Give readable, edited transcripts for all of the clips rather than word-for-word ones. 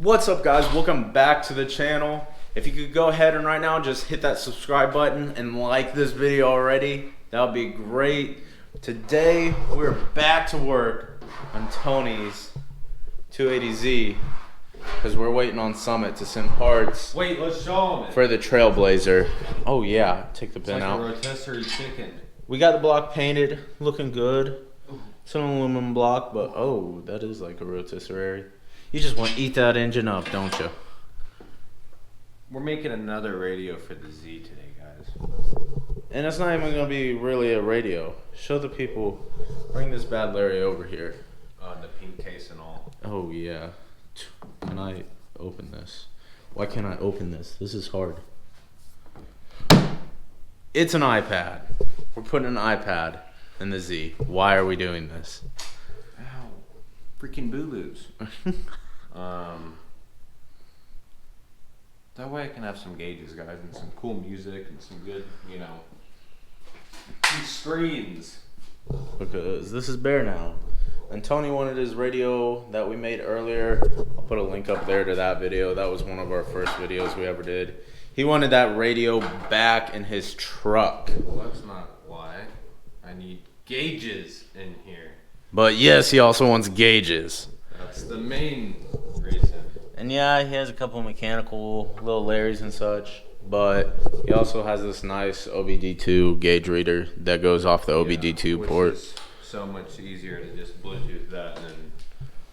What's up, guys? Welcome back to the channel. If you could go ahead and right now just hit that subscribe button and like this video already, that would be great. Today we're back to work on Tony's 280Z because we're waiting on Summit to send parts. Wait, let's show them for the Trailblazer. Oh yeah, take the pin out. It's like a rotisserie chicken. We got the block painted, looking good. It's an aluminum block, but oh, that is like a rotisserie. You just want to eat that engine up, don't you? We're making another radio for the Z today, guys. And it's not even going to be really a radio. Show the people. Bring this bad Larry over here. The pink case and all. Oh, yeah. Can I open this? Why can't I open this? This is hard. It's an iPad. We're putting an iPad in the Z. Why are we doing this? Ow. Freaking boo-boos. That way I can have some gauges, guys, and some cool music and some good, some screens. Because this is bare now. And Tony wanted his radio that we made earlier. I'll put a link up there to that video. That was one of our first videos we ever did. He wanted that radio back in his truck. Well, that's not why. I need gauges in here. But yes, he also wants gauges. That's the main reason. And yeah, he has a couple mechanical little Larrys and such. But he also has this nice OBD2 gauge reader that goes off the OBD2 port. Is so much easier to just Bluetooth that and then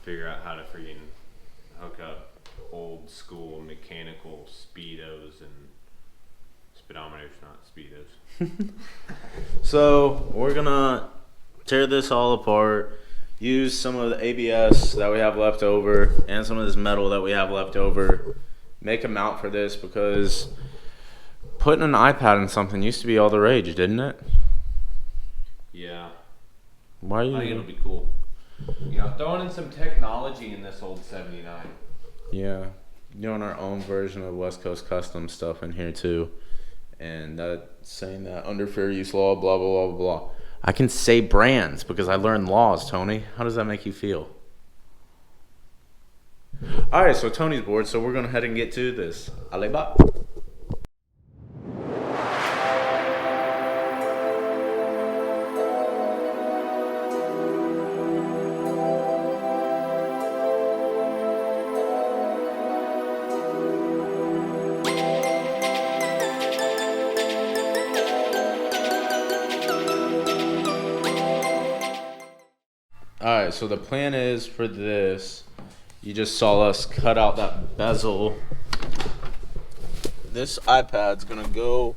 figure out how to freaking hook up old school mechanical speedos and speedometers, not speedos. So we're gonna tear this all apart, use some of the ABS that we have left over and some of this metal that we have left over, make a mount for this because putting an iPad in something used to be all the rage, didn't it? Yeah. Why are you? I think it'll be cool. Throwing in some technology in this old 79. Yeah, doing our own version of West Coast custom stuff in here too. And saying that under fair use law, blah, blah, blah, blah. I can say brands because I learned laws, Tony. How does that make you feel? All right, so Tony's bored, so we're going to head and get to this. Aleba. Alright, so the plan is for this, you just saw us cut out that bezel. This iPad's gonna go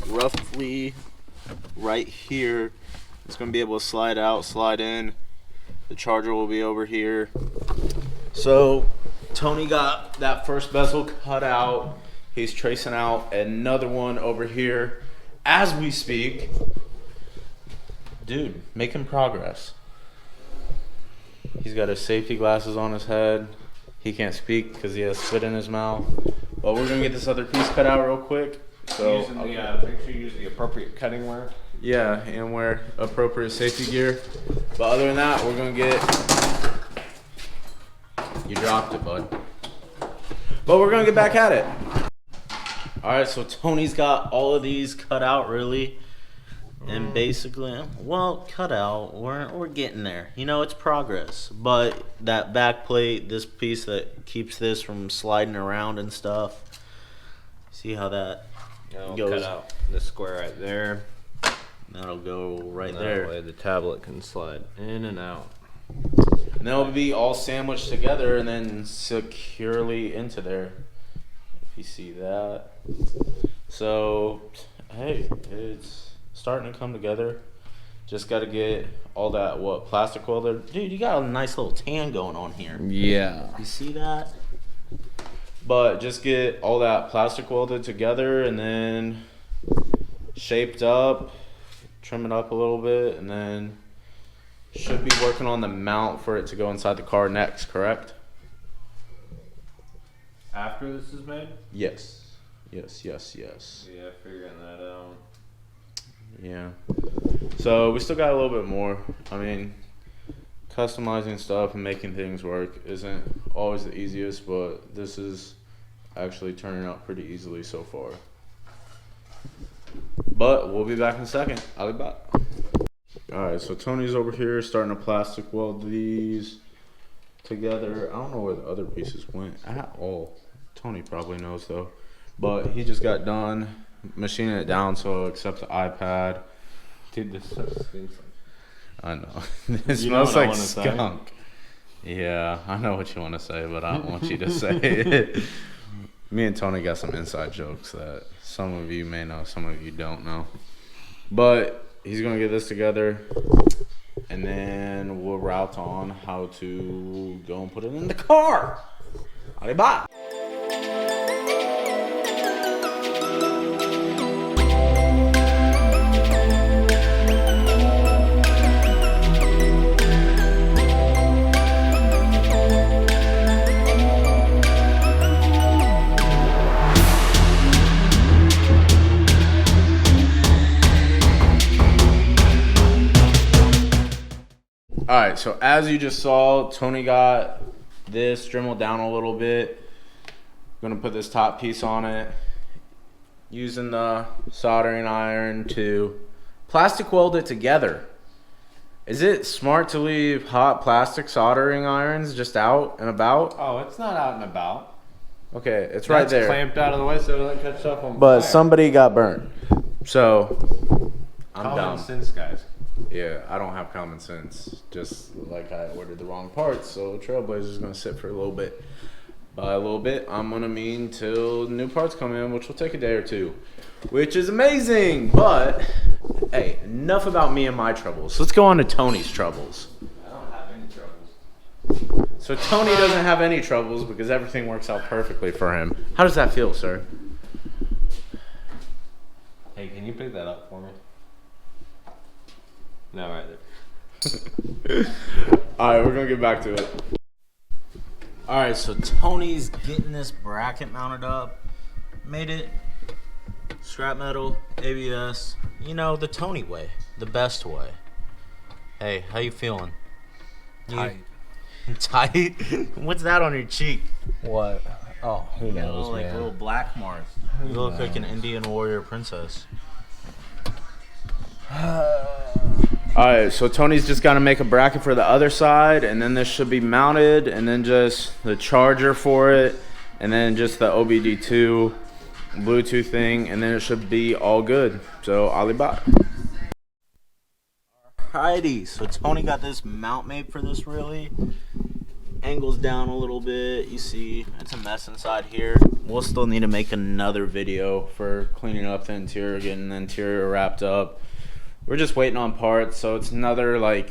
roughly right here. It's gonna be able to slide out, slide in. The charger will be over here. So Tony got that first bezel cut out. He's tracing out another one over here as we speak. Dude, making progress. He's got his safety glasses on his head. He can't speak because he has spit in his mouth. But we're gonna get this other piece cut out real quick. So make sure you use the appropriate cutting wire. Yeah, and wear appropriate safety gear. But other than that, we're gonna get. You dropped it, bud. But we're gonna get back at it. All right, so Tony's got all of these cut out really. And basically, well, cut out. We're getting there. It's progress. But that back plate, this piece that keeps this from sliding around and stuff. See how that goes? Cut out the square right there. That'll go right that there. That way the tablet can slide in and out. And that'll be all sandwiched together and then securely into there. If you see that. So, hey, it's starting to come together. Just got to get all that plastic welder. Dude, you got a nice little tan going on here. Yeah. You see that? But just get all that plastic welded together and then shaped up, trim it up a little bit, and then should be working on the mount for it to go inside the car next, correct? After this is made? Yes. Yes. Yeah, figuring that out. Yeah. So we still got a little bit more. customizing stuff and making things work isn't always the easiest, but this is actually turning out pretty easily so far. But we'll be back in a second. I'll be back. Alright, so Tony's over here starting to plastic weld these together. I don't know where the other pieces went at all. Tony probably knows though. But he just got done machining it down so it'll accept the iPad. Dude, this stuff stinks. I know. It smells like skunk. Yeah, I know what you want to say, but I don't want you to say it. Me and Tony got some inside jokes that some of you may know, some of you don't know. But he's going to get this together, and then we'll route on how to go and put it in the car. Bye. Alright, so as you just saw, Tony got this dremelled down a little bit. I'm gonna put this top piece on it, using the soldering iron to plastic weld it together. Is it smart to leave hot plastic soldering irons just out and about? Oh, it's not out and about. Okay, it's right there. Clamped out of the way so it doesn't catch up on But fire. somebody got burnt. So, I'm Common down. sense, guys. Yeah, I don't have common sense. Just like I ordered the wrong parts, so Trailblazer's gonna sit for a little bit. By a little bit, I'm gonna mean till new parts come in, which will take a day or two, which is amazing. But hey, enough about me and my troubles. Let's go on to Tony's troubles. I don't have any troubles. So Tony doesn't have any troubles because everything works out perfectly for him. How does that feel, sir? Hey, can you pick that up for me? No, right there. Alright, we're gonna get back to it. Alright, so Tony's getting this bracket mounted up. Made it scrap metal, ABS. You know, the Tony way. The best way. Hey, how you feeling? Tight. Tight? What's that on your cheek? What? Oh, who knows, Like man. little black marks. You look like an Indian warrior princess. Alright, so Tony's just got to make a bracket for the other side, and then this should be mounted, and then just the charger for it, and then just the OBD2 Bluetooth thing, and then it should be all good. So, Alibaba. Alrighty, so Tony got this mount made for this really. Angles down a little bit. You see, it's a mess inside here. We'll still need to make another video for cleaning up the interior, getting the interior wrapped up. We're just waiting on parts, so it's another like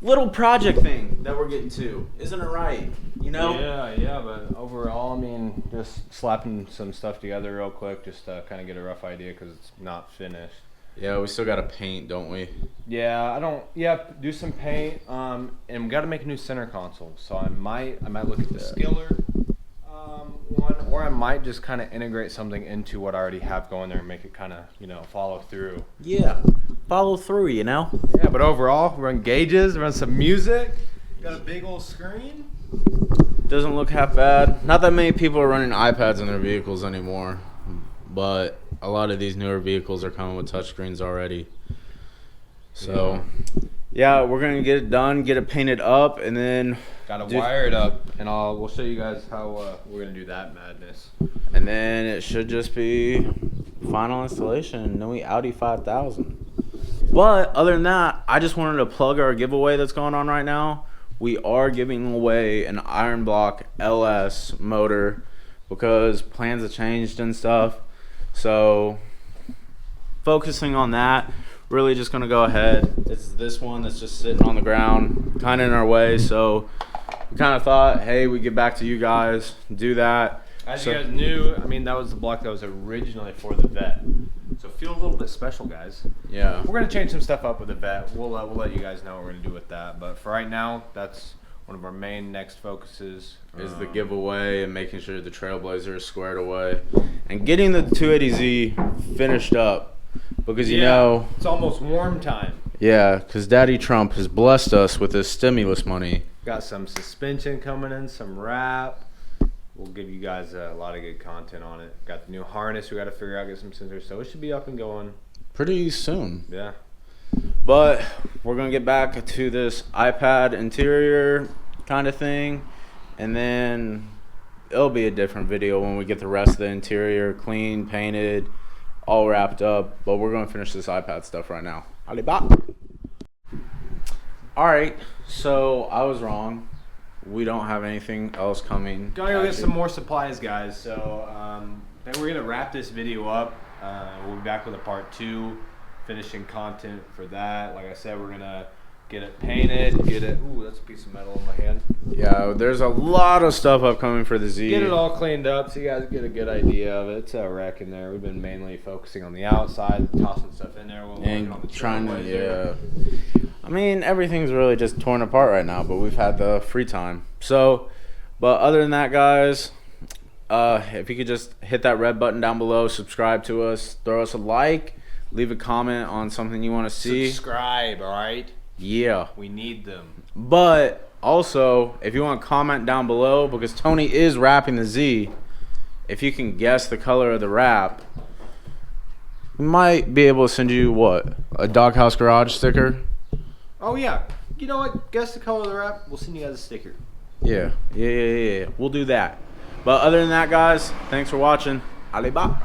little project thing that we're getting to. Isn't it right? You know? Yeah, but overall, I mean, just slapping some stuff together real quick, just to kind of get a rough idea because it's not finished. Yeah, we still gotta paint, don't we? Yeah, do some paint, and we got to make a new center console. So I might look at the Skiller one, or I might just kind of integrate something into what I already have going there and make it kind of, follow through. Yeah, follow through, you know? Yeah, but overall, run gauges, run some music, got a big old screen. Doesn't look half bad. Not that many people are running iPads in their vehicles anymore, but a lot of these newer vehicles are coming with touchscreens already. So, yeah, we're going to get it done, get it painted up, and then... Got to wire it up, and we'll show you guys how we're going to do that madness. And then it should just be final installation, and then we Audi 5000. But other than that, I just wanted to plug our giveaway that's going on right now. We are giving away an Iron Block LS motor because plans have changed and stuff. So focusing on that, really just going to go ahead. It's this one that's just sitting on the ground, kind of in our way. So we kind of thought, hey, we get back to you guys, do that. As you guys knew, I mean, that was the block that was originally for the vet. So feel a little bit special, guys. Yeah. We're going to change some stuff up with the vet. We'll let you guys know what we're going to do with that. But for right now, that's one of our main next focuses. Is the giveaway and making sure the Trailblazer is squared away. And getting the 280Z finished up. Because, you know... It's almost warm time. Yeah, because Daddy Trump has blessed us with his stimulus money. Got some suspension coming in, some wrap. We'll give you guys a lot of good content on it. Got the new harness we got to figure out, get some sensors. So it should be up and going. Pretty soon. Yeah. But we're going to get back to this iPad interior kind of thing. And then it'll be a different video when we get the rest of the interior clean, painted, all wrapped up. But we're going to finish this iPad stuff right now. Alibaba. All right. So I was wrong. We don't have anything else coming. Gotta go get some more supplies, guys. So then we're gonna wrap this video up. We'll be back with a part 2, finishing content for that. Like I said, we're gonna get it painted, get it. Ooh, that's a piece of metal in my hand. Yeah, there's a lot of stuff upcoming for the Z. Get it all cleaned up so you guys get a good idea of it. It's a wreck in there. We've been mainly focusing on the outside, tossing stuff in there. And trying to, yeah. I mean, everything's really just torn apart right now, but we've had the free time. So, but other than that, guys, if you could just hit that red button down below, subscribe to us, throw us a like, leave a comment on something you want to see. Subscribe, all right? Yeah. We need them. But also, if you want to comment down below, because Tony is wrapping the Z, if you can guess the color of the wrap, we might be able to send you, what, a Doghouse Garage sticker? Oh, yeah. You know what? Guess the color of the wrap. We'll send you guys a sticker. Yeah. We'll do that. But other than that, guys, thanks for watching. Alibaba.